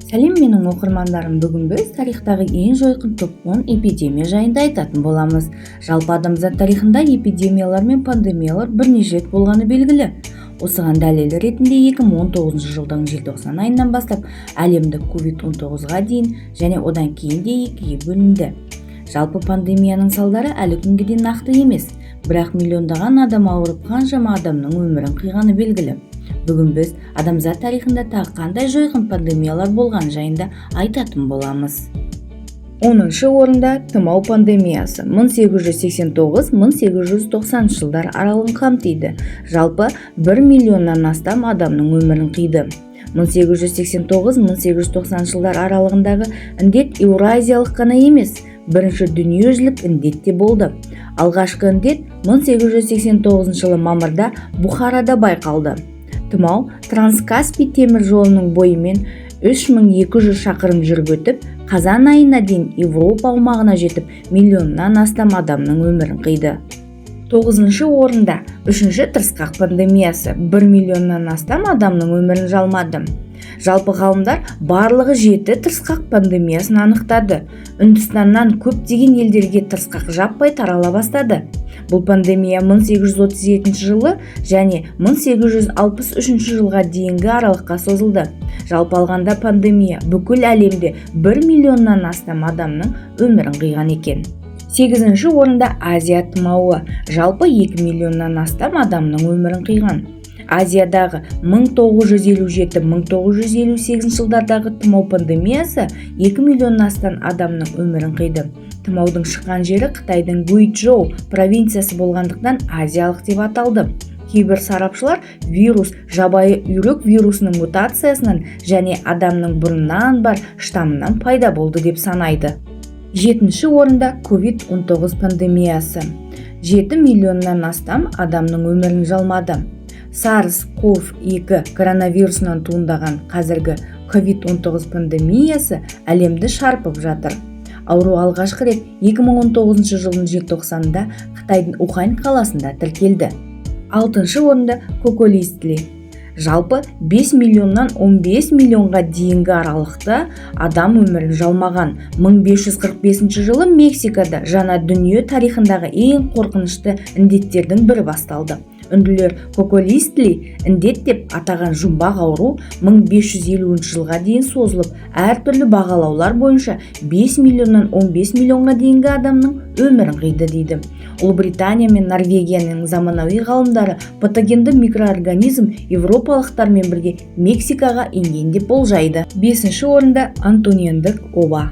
Сәлем менің оқырмандарым, бүгін біз тарихтағы ең жойқын топ 10 эпидемия жайында айтатын боламыз. Жалпы адамзат тарихында эпидемиялар мен пандемиялар бірнеше рет болғаны белгілі. Осыған дәлел ретінде 2019 жылдың желтоқсан айынан бастап әлемдік COVID-19-ға дейін және одан кейін де екіге бөлінді. Жалпы пандемияның салдары әлі күнге дейін нақты емес, бірақ миллиондаған адам ауырып, қаншама адамның өмірін қиғаны белгілі. Бүгін біз адамзат тарихында тағы қандай жойқын пандемиялар болған жайында айтатын боламыз. 10-шы орында тұмау пандемиясы 1889-1890 жылдар аралығын қамтиды. Жалпы 1 миллионнан астам адамның өмірін қиды. 1889-1890 жылдар аралығындағы індет еуразиялық қана емес, бірінші дүниежүзілік індет те болды. Алғашқы індет 1889 жылы мамырда Бухарада байқалды. Тұмау Транскаспий темір жолының бойымен 3200 шақырым жүріп өтіп, қазан айына дейін Европа аумағына жетіп, миллионнан астам адамның өмірін қиды. 9-шы орында үшінші тырысқақ пандемиясы 1 миллионнан астам адамның өмірін жалмады. Жалпы ғалымдар барлығы 7 тырысқақ пандемиясын анықтады. Үндістаннан көптеген елдерге тырысқақ жаппай тарала бастады. Бұл пандемия 1837 жылы және 1863 жылға дейінгі аралыққа созылды. Жалпы алғанда пандемия бүкіл әлемде 1 миллионнан астам адамның өмірін қиған екен. 8-ші орында Азия тұмауы, жалпы 2 миллионнан астам адамның өмірін қиған. Азиядағы 1957-1958 жылдардағы тұмау пандемиясы 2 миллионнан астам адамның өмірін қиды. Тұмаудың шыққан жері Қытайдың Гуйчжоу провинциясы болғандықтан азиялық деп аталды. Кейбір сарапшылар вирус жабайы үйрек вирусының мутациясынан және адамның бұрыннан бар штамынан пайда болды деп санайды. 7-ші орында COVID-19 пандемиясы 7 миллионнан астам адамның өмірін жалмады. SARS-CoV-2 коронавирусынан туындаған қазіргі COVID-19 пандемиясы әлемді шарпып жатыр. Ауру алғашқы рет 2019 жылдың желтоқсанында Қытайдың Ухань қаласында тіркелді. 6-шы орында Коколистли. Жалпы 5 миллионнан 15 миллионға дейінгі аралықта адам өмірін жалмаған. 1545 жылы Мексикада жаңа дүние тарихындағы ең қорқынышты індеттердің бірі басталды. Үнділер Коколистли індет деп атаған жұмбақ ауру 1550 жылға дейін созылып, әртүрлі бағалаулар бойынша 5 миллионнан 15 миллионға дейінгі адамның өмірін қиды дейді. Ұлыбритания мен Норвегияның заманауи ғалымдары патогенді микроорганизм европалықтармен бірге Мексикаға енген деп болжайды. 5-ші орында антониндік оба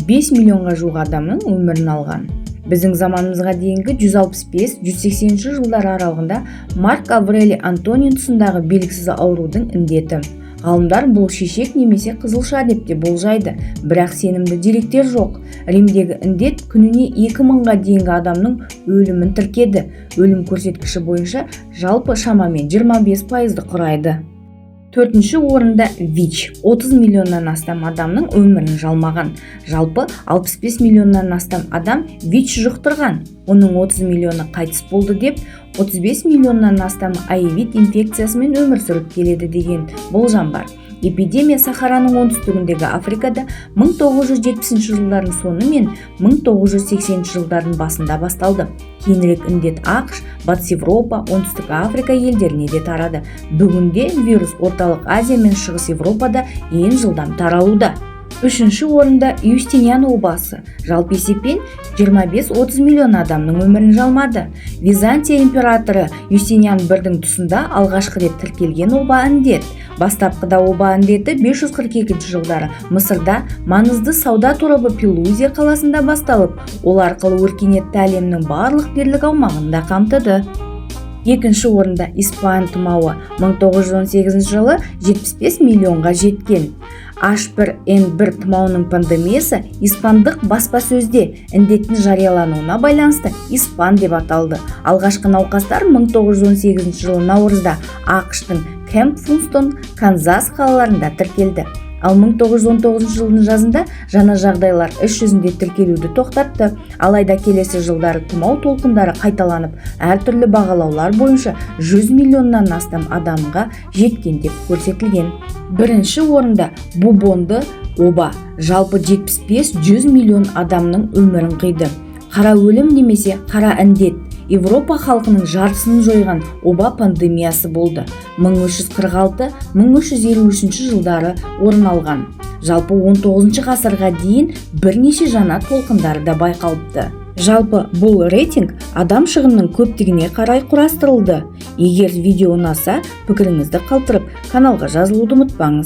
5 миллионға жуық адамның өмірін алған. Біздің заманымызға дейінгі 165-180 жылдар аралығында Марк Аврелий Антонин тұсындағы белгісіз аурудың індеті. Ғалымдар бұл шешек немесе қызылша деп те болжайды, бірақ сенімді деректер жоқ. Римдегі індет күніне 2000-ға дейінгі адамның өлімін тіркеді. Өлім көрсеткіші бойынша жалпы шамамен 25%-ді құрайды. 4-ші орында ВИЧ 30 миллионнан астам адамның өмірін жалмаған. Жалпы 65 миллионнан астам адам ВИЧ жұқтырған. Оның 30 миллионы қайтыс болды деп, 35 миллионнан астам АИВИД инфекциясымен өмір сүріп келеді деген болжам бар. Эпидемия Сахараның оңтүстігіндегі Африкада 1970 жылдардың соны мен 1980 жылдардың басында басталды. Кейінірек індет ақш, Батыс Европа, Оңтүстік Африка елдеріне де тарады. Бүгінде вирус орталық Азия мен Шығыс Европада ең жылдам таралуда. 3-ші орында Юстиниан обасы. Жалпы есеппен 25-30 миллион адамның өмірін жалмады. Византия императоры Юстиниан I-дің тұсында алғашқы рет тіркелген оба індет. Бастапқыда оба індеті 542 жылдары Мысырда маңызды сауда торабы Пелузия қаласында басталып, ол арқылы өркениетті әлемнің барлық дерлік аумағында қамтыды. 2-ші орында Испан тұмауы 1918 жылы 75 миллионға жеткен. H1N1 тұмауының пандемиясы испандық баспасөзде індеттің жариялануына байланысты испан деп аталды. Алғашқы науқастар 1918 жылы наурызда ақштың Кэмп Фунстон, Канзас қалаларында тіркелді. Ал 1919 жылдың жазында жаңа жағдайлар іс жүзінде тіркелуді тоқтатты. Алайда келесі жылдары тұмау толқындары қайталанып, әртүрлі бағалаулар бойынша 100 миллионнан астам адамға жеткен деп көрсетілген. Бірінші орында бубонды Оба жалпы 75-100 миллион адамның өмірін қиды. Қара өлім немесе қара індет Европа халқының жартысын жойған оба пандемиясы болды. 1346-1353 жылдары орын алған. Жалпы 19 ғасырға дейін бірнеше жаңа толқындары да байқалыпты. Жалпы бұл рейтинг адам шығынының көптігіне қарай құрастырылды. Егер видео ұнаса, пікіріңізді қалдырып, каналға жазылуды ұмытпаңыз.